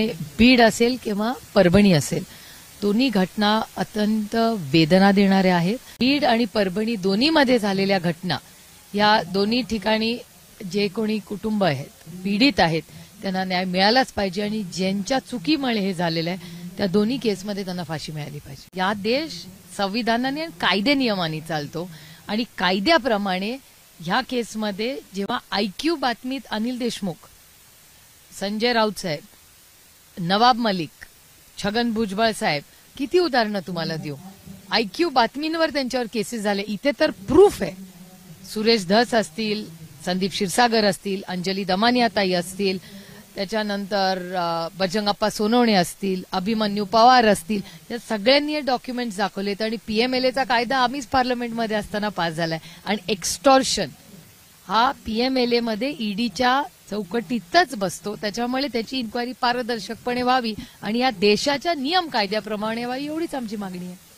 बीड असेल किंवा परभणी असेल, दोन्ही घटना अत्यंत वेदना देणाऱ्या आहेत. बीड आणि परभणी दोन्हीमध्ये झालेल्या घटना, या दोन्ही ठिकाणी जे कोणी कुटुंब आहेत, पीडित आहेत, त्यांना न्याय मिळालाच पाहिजे आणि ज्यांच्या चुकीमुळे हे झालेलं आहे त्या दोन्ही केसमध्ये त्यांना फाशी मिळाली पाहिजे. या देश संविधानाने आणि कायदे नियमाने चालतो आणि कायद्याप्रमाणे ह्या केसमध्ये जेव्हा आयक्यू बातमीत अनिल देशमुख, संजय राऊत साहेब, नवाब मलिक, छगन भुजबळ साहेब, किती उदाहरणं तुम्हाला देऊ. आयक्यू बातमींवर त्यांच्यावर केसेस झाले. इथे तर प्रूफ आहे. सुरेश धस असतील, संदीप क्षीरसागर असतील, अंजली दमानियाताई असतील, त्याच्यानंतर बजरंगप्पा सोनवणे असतील, अभिमन्यू पवार असतील, या सगळ्यांनी हे डॉक्युमेंट्स दाखवलेत. आणि पीएमएलएचा कायदा आम्हीच पार्लमेंटमध्ये असताना पास झालाय. आणि एक्स्टॉर्शन हा पीएमएलए मध्ये ईडीच्या चौकटीतच बसतो. त्याच्यामुळे त्याची इन्क्वायरी पारदर्शकपणे व्हावी आणि या देशाच्या नियम कायद्याप्रमाणे व्हावी, एवढीच आमची मागणी आहे.